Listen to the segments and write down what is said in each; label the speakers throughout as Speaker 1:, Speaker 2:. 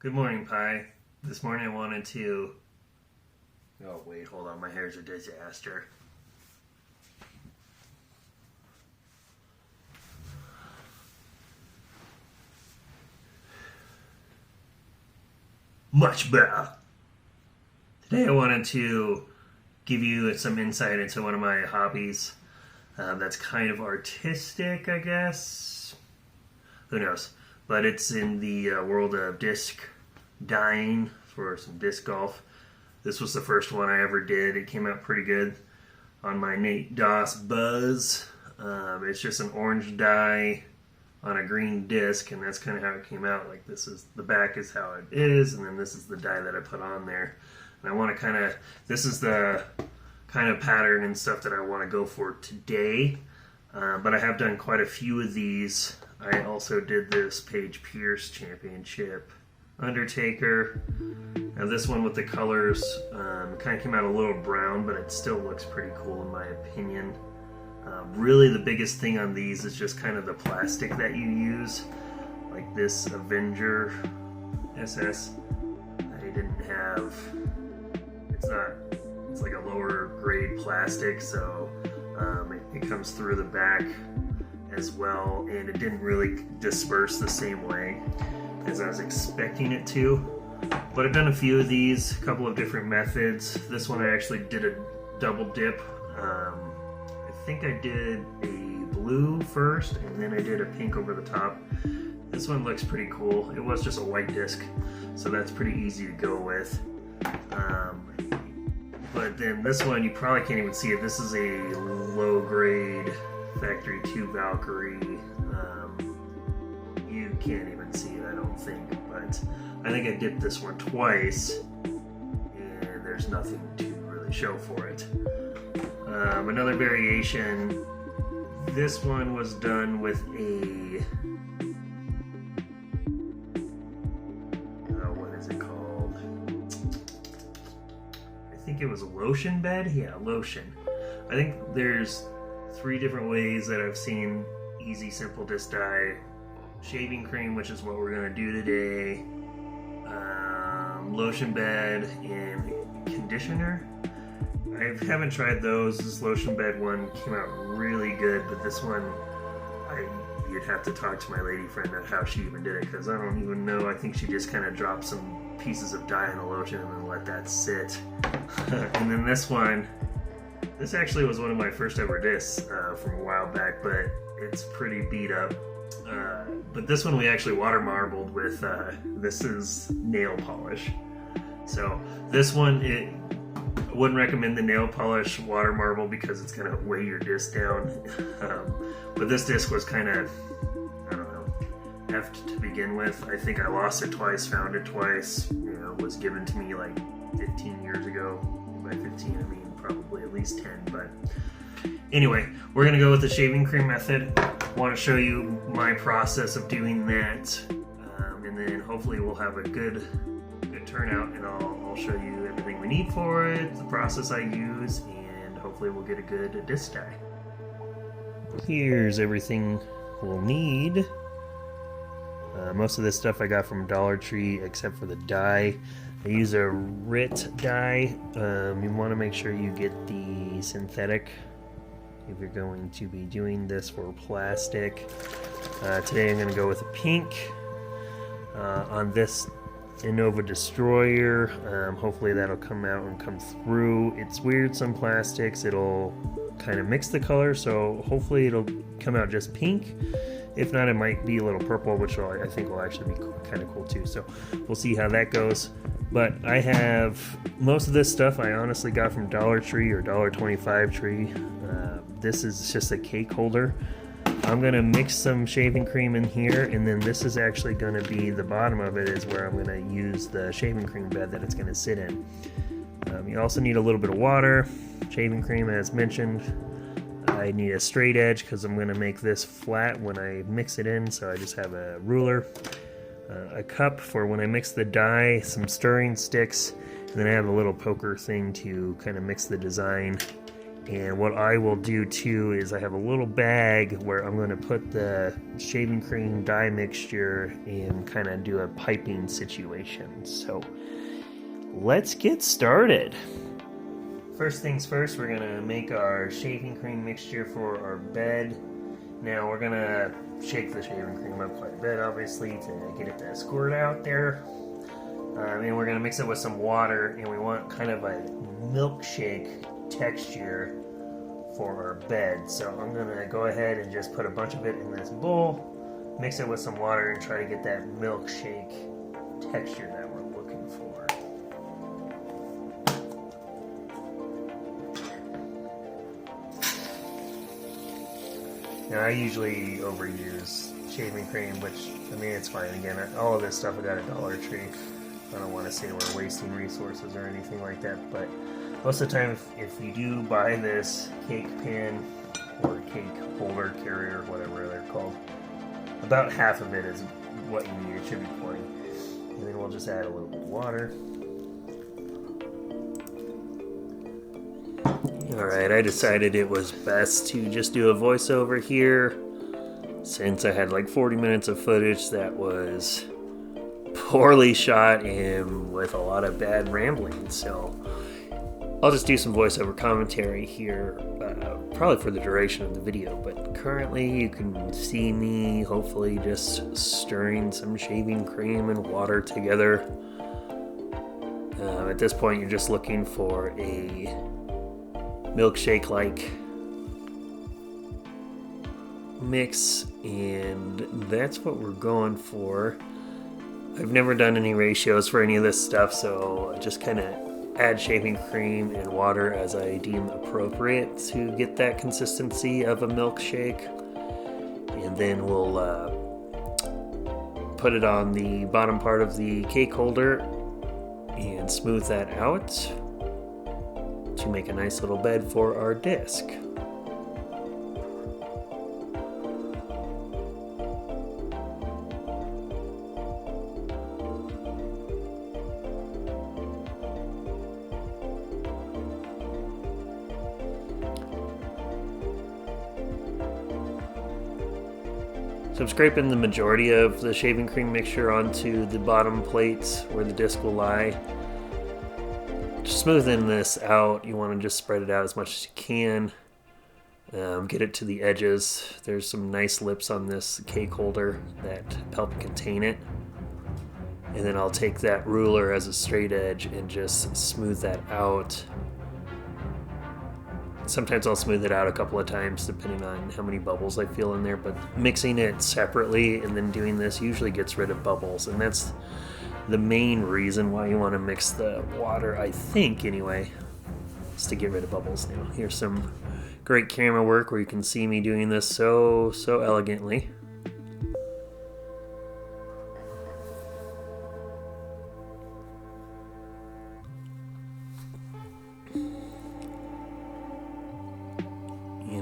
Speaker 1: Good morning, Pi. This morning I wanted to... Oh, wait, hold on. My hair's a disaster. Much better. Today I wanted to give you some insight into one of my hobbies that's kind of artistic, I guess. Who knows? But it's in the world of disc dyeing for some disc golf. This was the first one I ever did. It came out pretty good on my Nate Doss Buzz. It's just an orange dye on a green disc, and that's kind of how it came out. Like, this is the back is how it is, and then this is the dye that I put on there. And I want to kind of, this is the kind of pattern and stuff that I want to go for today. But I have done quite a few of these. I also did this Paige Pierce Championship Undertaker. Now this one with the colors kind of came out a little brown, but it still looks pretty cool in my opinion. Really the biggest thing on these is just kind of the plastic that you use. Like this Avenger SS. I didn't have, it's like a lower grade plastic, so it comes through the back as well, and it didn't really disperse the same way as I was expecting it to. But I've done a few of these, a couple of different methods. This one I actually did a double dip. I think I did a blue first, and then I did a pink over the top. This one looks pretty cool. It was just a white disc, so that's pretty easy to go with. But then this one, you probably can't even see it. This is a low grade Factory 2 Valkyrie. You can't even see it, I don't think, but I think I dipped this one twice, and there's nothing to really show for it. Another variation, this one was done with a, what is it called? I think it was a lotion bed? Yeah, lotion. I think there's 3 different ways that I've seen easy, simple disc dye. Shaving cream, which is what we're going to do today. Lotion bed and conditioner. I haven't tried those. This lotion bed one came out really good, but this one, you'd have to talk to my lady friend on how she even did it, because I don't even know. I think she just kind of dropped some pieces of dye in the lotion and then let that sit. And then this one, this actually was one of my first ever discs from a while back, but it's pretty beat up. But this one we actually water marbled with, this is nail polish. So this one, I wouldn't recommend the nail polish water marble because it's going to weigh your disc down. But this disc was kind of, I don't know, effed to begin with. I think I lost it twice, found it twice. You know, it was given to me like 15 years ago. By 15 I mean probably at least 10, but anyway, we're going to go with the shaving cream method. I want to show you my process of doing that, and then hopefully we'll have a good turnout, and I'll show you everything we need for it, the process I use, and hopefully we'll get a good disc dye. Here's everything we'll need. Most of this stuff I got from Dollar Tree except for the dye. I use a Rit dye. You want to make sure you get the synthetic if you're going to be doing this for plastic. Today I'm going to go with a pink on this Innova Destroyer. Hopefully that'll come out and come through. It's weird, some plastics it'll kind of mix the color, so hopefully it'll come out just pink. If not, it might be a little purple, which I think will actually be kind of cool too. So we'll see how that goes. But I have most of this stuff I honestly got from Dollar Tree or $1.25 Tree. This is just a cake holder. I'm going to mix some shaving cream in here, and then this is actually going to be the bottom of it is where I'm going to use the shaving cream bed that it's going to sit in. You also need a little bit of water, shaving cream as mentioned. I need a straight edge because I'm going to make this flat when I mix it in, so I just have a ruler, a cup for when I mix the dye, some stirring sticks, and then I have a little poker thing to kind of mix the design And what I will do too is I have a little bag where I'm going to put the shaving cream dye mixture and kind of do a piping situation. So let's get started. First things first, we're going to make our shaving cream mixture for our bed. Now we're going to shake the shaving cream up quite a bit, obviously, to get it to squirt out there. And we're going to mix it with some water, and we want kind of a milkshake texture for our bed. So I'm going to go ahead and just put a bunch of it in this bowl, mix it with some water, and try to get that milkshake texture that we're looking for. Now I usually overuse shaving cream, which, I mean, it's fine. Again, all of this stuff I got at Dollar Tree. I don't want to say we're wasting resources or anything like that, but most of the time, if you do buy this cake pan or cake holder carrier, whatever they're called, about half of it is what you need. It should be plenty. And then we'll just add a little bit of water. Alright, I decided it was best to just do a voiceover here, since I had like 40 minutes of footage that was poorly shot and with a lot of bad rambling. So I'll just do some voiceover commentary here, probably for the duration of the video, but currently you can see me hopefully just stirring some shaving cream and water together. At this point, you're just looking for a milkshake-like mix, and that's what we're going for. I've never done any ratios for any of this stuff, so I just kind of add shaving cream and water as I deem appropriate to get that consistency of a milkshake. And then we'll put it on the bottom part of the cake holder and smooth that out to make a nice little bed for our disc. So I'm scraping the majority of the shaving cream mixture onto the bottom plates where the disc will lie. Just smoothing this out, you want to just spread it out as much as you can. Get it to the edges. There's some nice lips on this cake holder that help contain it. And then I'll take that ruler as a straight edge and just smooth that out. Sometimes I'll smooth it out a couple of times depending on how many bubbles I feel in there, but mixing it separately and then doing this usually gets rid of bubbles, and that's the main reason why you want to mix the water, I think anyway, is to get rid of bubbles. Now here's some great camera work where you can see me doing this so elegantly.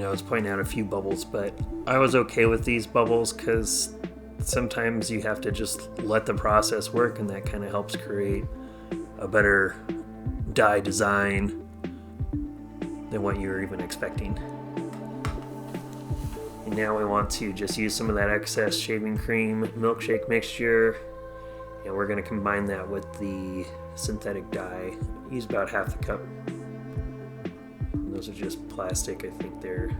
Speaker 1: I was pointing out a few bubbles, but I was okay with these bubbles because sometimes you have to just let the process work, and that kind of helps create a better dye design than what you were even expecting. And now we want to just use some of that excess shaving cream milkshake mixture, and we're going to combine that with the synthetic dye. Use about half the cup. Those are just plastic. I think they're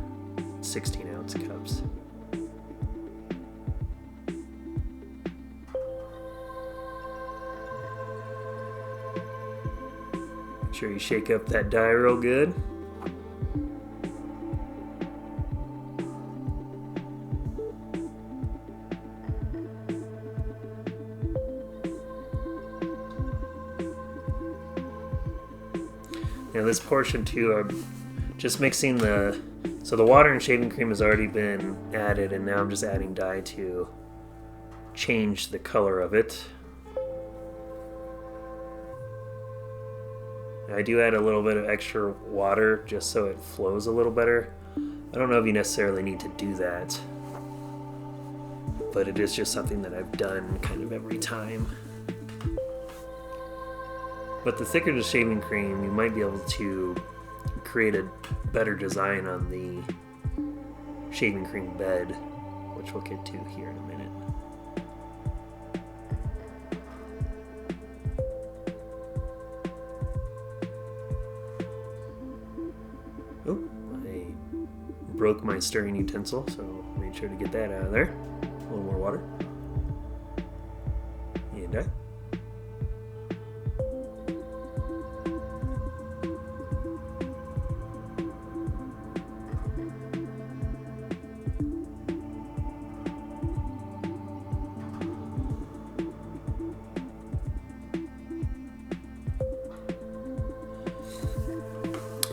Speaker 1: 16-ounce cups. Make sure you shake up that dye real good. Now this portion too, I'm just mixing so the water and shaving cream has already been added, and now I'm just adding dye to change the color of it. I do add a little bit of extra water just so it flows a little better. I don't know if you necessarily need to do that, but it is just something that I've done kind of every time. But the thicker the shaving cream, you might be able to create a better design on the shaving cream bed, which we'll get to here in a minute. Oh, I broke my stirring utensil, so made sure to get that out of there. A little more water. And dye.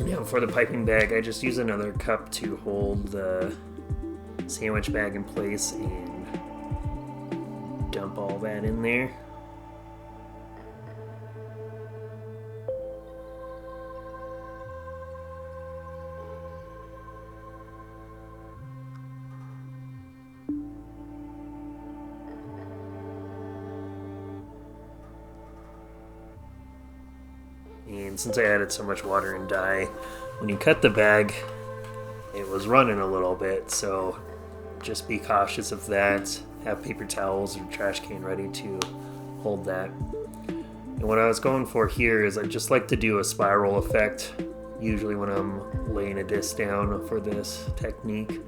Speaker 1: Now for the piping bag, I just use another cup to hold the sandwich bag in place and dump all that in there. And since I added so much water and dye, when you cut the bag, it was running a little bit, so just be cautious of that. Have paper towels or trash can ready to hold that. And what I was going for here is I just like to do a spiral effect, usually when I'm laying a disc down for this technique.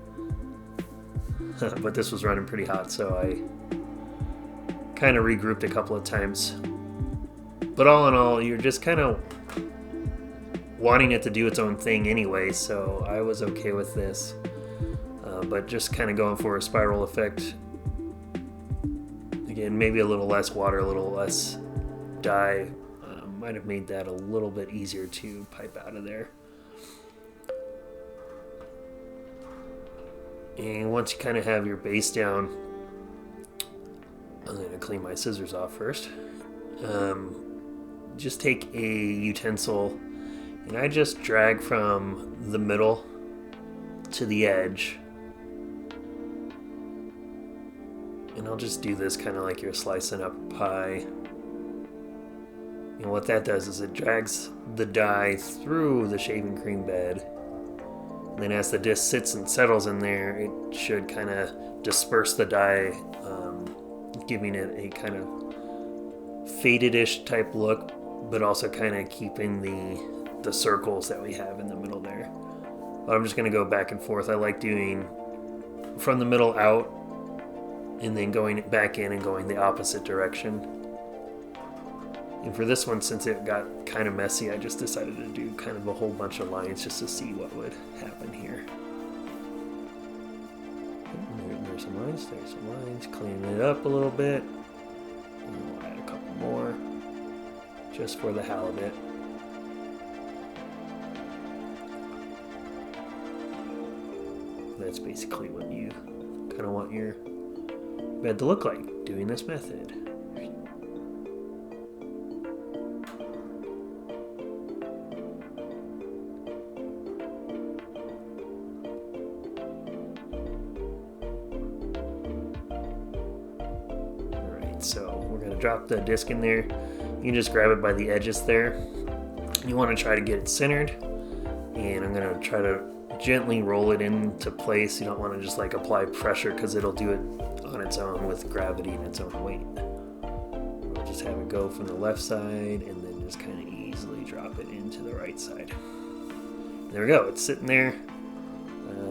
Speaker 1: But this was running pretty hot, so I kind of regrouped a couple of times. But all in all, you're just kind of wanting it to do its own thing anyway, so I was okay with this. But just kind of going for a spiral effect. Again, maybe a little less water, a little less dye. Might have made that a little bit easier to pipe out of there. And once you kind of have your base down, I'm going to clean my scissors off first. Just take a utensil and I just drag from the middle to the edge. And I'll just do this kind of like you're slicing up a pie. And what that does is it drags the dye through the shaving cream bed. And then as the disc sits and settles in there, it should kind of disperse the dye, giving it a kind of faded-ish type look, but also kind of keeping the circles that we have in the middle there. But I'm just going to go back and forth. I like doing from the middle out and then going back in and going the opposite direction. And for this one, since it got kind of messy, I just decided to do kind of a whole bunch of lines just to see what would happen here. There's some lines, cleaning it up a little bit. And we'll add a couple more just for the halibut. That's basically what you kind of want your bed to look like doing this method. Alright, so we're going to drop the disc in there. You can just grab it by the edges there. You want to try to get it centered, and I'm going to try to gently roll it into place. You don't want to just like apply pressure because it'll do it on its own with gravity and its own weight. We'll just have it go from the left side and then just kind of easily drop it into the right side. There we go, it's sitting there.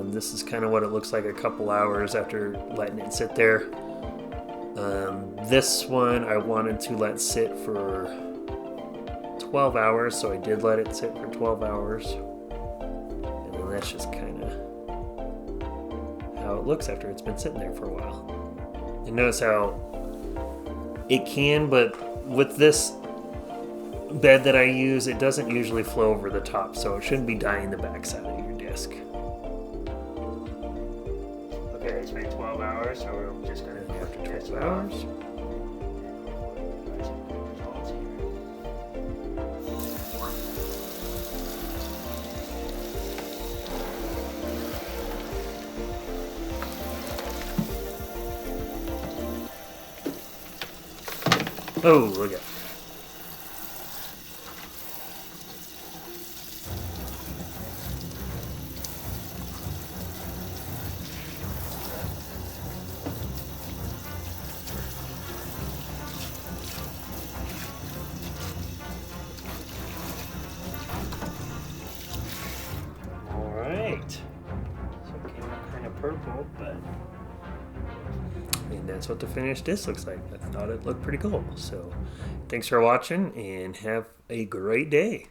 Speaker 1: This is kind of what it looks like a couple hours after letting it sit there. This one I wanted to let sit for 12 hours, so I did let it sit for 12 hours. And then that's just kind of how it looks after it's been sitting there for a while. And notice how it can, but with this bed that I use, it doesn't usually flow over the top, so it shouldn't be dyeing the backside of your disc. Okay, it's been 12 hours, so we're just going to after 12 hours. Oh, look at it. purple, but... And that's what the finished disc looks like. I thought it looked pretty cool. So thanks for watching and have a great day.